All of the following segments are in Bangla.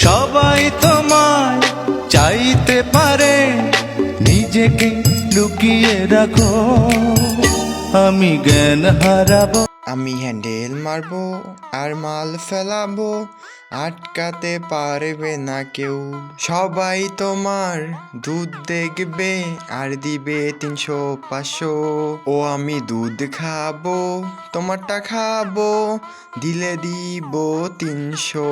সবাই তোমায় চাইতে পারে, নিজেকে লুকিয়ে রাখো, আমি জ্ঞান হারাবো। আমি হ্যান্ডেল মারবো আর মাল ফেলাবো, আটকাতে পারবে না কেউ। সবাই তোমার দুধ দেখবে আর দিবে 300-500। ও আমি দুধ খাবো, তোমারটা খাবো, দিলে দিব 300।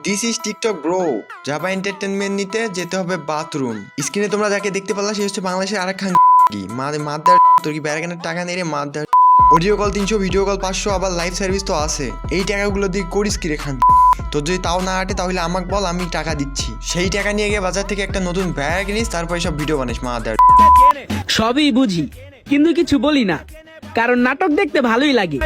This is TikTok bro. যাবা এন্টারটেনমেন্ট নিতে যেতে হবে বাথরুম। স্ক্রিনে তোমরা যাকে দেখতে পারলা সে হচ্ছে বাংলাদেশের আরেক খান মাদার। তোর কি ব্যারাগানের টাকা নেই রে mother. Audio call 300, video call 500, আবার লাইভ সার্ভিস তো আছে। এই টাকাগুলো দিয়ে করিস কি রে খান? তোর যদি তাও না আটে তাহলে আমাকে বল, আমি টাকা দিচ্ছি। সেই টাকা নিয়ে গিয়ে বাজার থেকে একটা নতুন ব্যাগ কিনিস, তারপরে সব ভিডিও বানিস মাদার। সবই বুঝি কিন্তু কিছু বলি না, কারণ নাটক দেখতে ভালোই লাগে।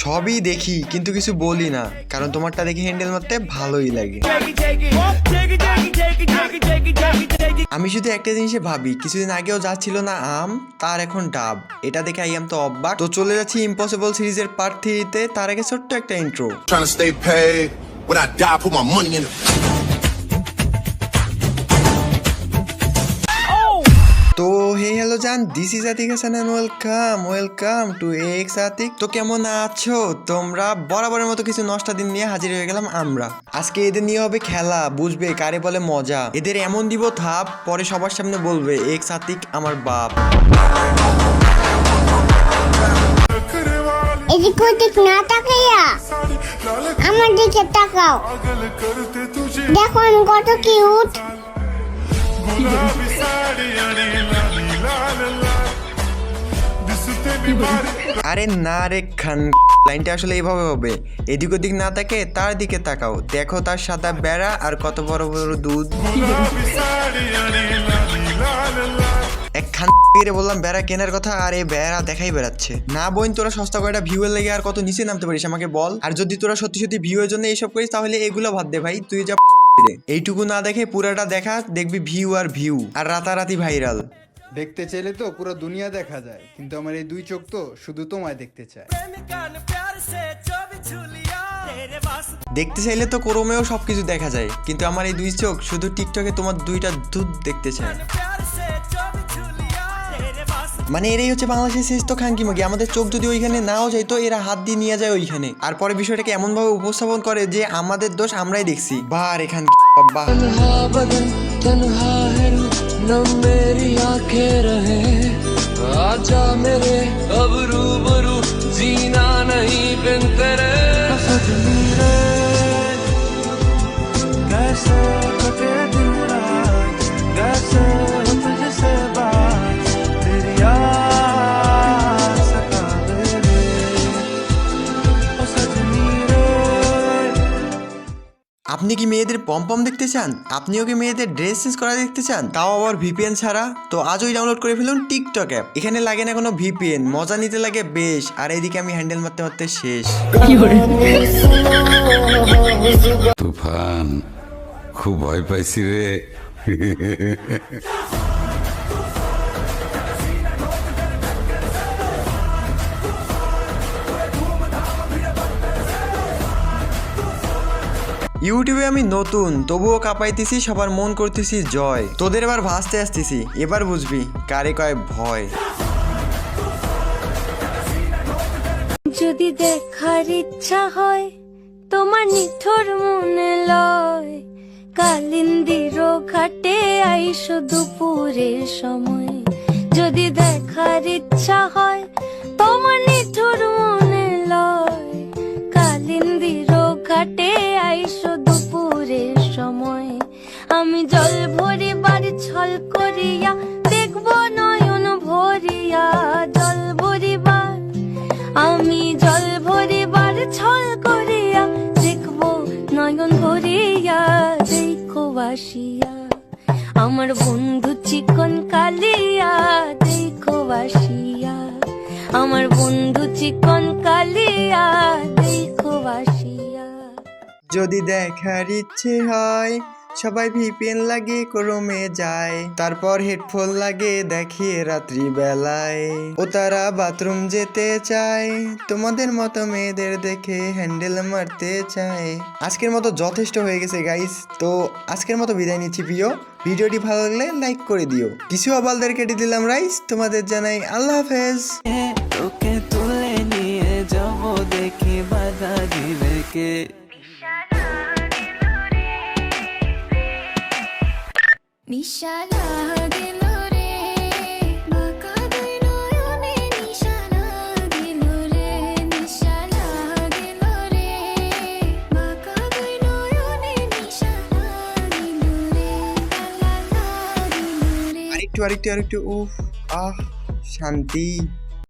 সবই দেখি কিন্তু কিছু বলি না, কারণ তোমারটা দেখে হ্যান্ডেল মারতে ভালোই লাগে। আমি শুধু একটা জিনিসে ভাবি, কিছুদিন আগেও যা ছিল না আম, তার এখন ডাব। এটা দেখে আই এম তো অবাক। তো চলে যাচ্ছি ইম্পসিবল সিরিজের পার্ট 3-তে। তার আগে ছোট্ট একটা intro. Trying to stay paid. When I die, put my money in it. তো হে হ্যালো জান, this is Atiq Hasan and welcome to X Atiq. তো কেমন আছো তোমরা? বরাবরের মতো কিছু নষ্টা দিন নিয়ে হাজির হয়ে গেলাম আমরা। আজকে এদের নিয়ে হবে খেলা, বুঝবে কারে বলে মজা। এদের এমন দিব থাপ, পরে সবার সামনে বলবে এক্স আতিক আমার বাপ। এদিক ওদিক না তাকাইয়া আমার দিকে তাকাও, দেখো আমি কত কিউট। আরে না রে খান, লাইনটা আসলে এইভাবে হবে, এদিক ওদিক না তাকে তার দিকে তাকাও, দেখো তার সাদা বেড়া আর কত বড় বড় দুধ। এক খান বললাম বেড়া কেনার কথা, আর এই বেড়া দেখাই বেড়াচ্ছে না। বোন তোরা সস্তা কয়টা ভিউ এর লেগে আর কত নিচে নামতে পারিস আমাকে বল। আর যদি তোরা সত্যি সত্যি ভিউ এর জন্য এইসব করিস তাহলে এগুলো ভাত দে ভাই, তুই যা এইটুকু না দেখে পুরাটা দেখা, দেখবি ভিউ আর রাতারাতি ভাইরাল। দেখতে চাইলে তো পুরো দুনিয়া দেখা যায়, কিন্তু আমার এই দুই চোখ তো শুধু তোমায় দেখতে চায়। দেখতে চাইলে তো ক্রোমেও সবকিছু দেখা যায়, কিন্তু আমার এই দুই চোখ শুধু টিকটকে তোমার দুইটা দুধ দেখতে চায়। মানে এরাই হচ্ছে বাংলাদেশের শ্রেষ্ঠ খানকি মাগি। আমাদের চোখ যদি ওইখানে নাও যাইতো, এরা হাত দিয়ে নিয়ে যায় ওইখানে, আর পরে বিষয়টাকে এমন ভাবে উপস্থাপন করে যে আমাদের দোষ আমরাই দেখছি। বাহ রে খানকি বাহ। मेरी आंखें रहे आजा मेरे अब रूबरू जीना नहीं बिन तेरे सजनी रे कैसे कटे दिन रात कैसे तुझसे बात तेरी याद सतावे रे ओ सजनी रे। আপনি কি মেয়েদের পম দেখতে চান? আপনিও কি মেয়েদের ড্রেস চেঞ্জ করা দেখতে চান, তাও আবার ভিপিএন ছাড়া? তো আজই ডাউনলোড করে ফেলুন টিকটক অ্যাপ। এখানে লাগে না কোনো ভিপিএন, মজা নিতে লাগে বেশ। আর এদিকে আমি হ্যান্ডেল মারতে মারতে শেষ। তুফান, খুব ভয় পাইছি রে। ইউটিউবে আমি নতুন, তবুও কাঁপাইতেছি, সবার মন করতেছি জয়। তোদের এবার ভাসতে আসতেছি, এবার বুঝবি কারে কয় ভয়। যদি দেখার ইচ্ছা হয় তোমার নিঠোর মনে লয়, কালিন্দির ঘাটে আইসো দুপুরের সময়। যদি দেখার ইচ্ছা হয় তোমার নিঠোর মনে লয়, কালিন্দির ঘাটে আইসো দুপুরের সময়। আমি জল ভরিবার ছল করিয়া দেখবো নয়ন ভরিয়া, জল ভরিবার আমি জল ভরিবার ছল করিয়া দেখবো নয়ন ভরিয়া। দেখো বাসিয়া আমার বন্ধু চিকন কালিয়া, দেখো বাসিয়া আমার বন্ধু চিকন কালিয়া, দেখো বাসিয়া। যদি দেখার ইচ্ছে হয় সবাই ভিপিএন লাগে ক্রোমে যায়, তারপর হেডফোন লাগে দেখে রাত্রি বেলায়। ও তারা বাথরুম যেতে চায়, তোমাদের মতো মেয়েদের দেখে হ্যান্ডেল মারতে চায়। আজকের মতো যথেষ্ট হয়ে গেছে গাইস, তো আজকের মতো বিদায় নিচ্ছি প্রিয়। ভিডিওটি ভালো লাগলে লাইক করে দিও। কিছু আবালদের কেটে দিলাম রাইস, তোমাদের জানাই আল্লাহ হাফেজ। তোকে তুলে নিয়ে যাব দেখি বাধা দিবে কে। নিশানা দিল রে বাঁকা দুই নয়নে, নিশানা দিল রে, নিশানা দিল রে বাঁকা দুই নয়নে, নিশানা দিল রে, লা লা লা দিল রে। আরেকটু উফ, আহ শান্তি।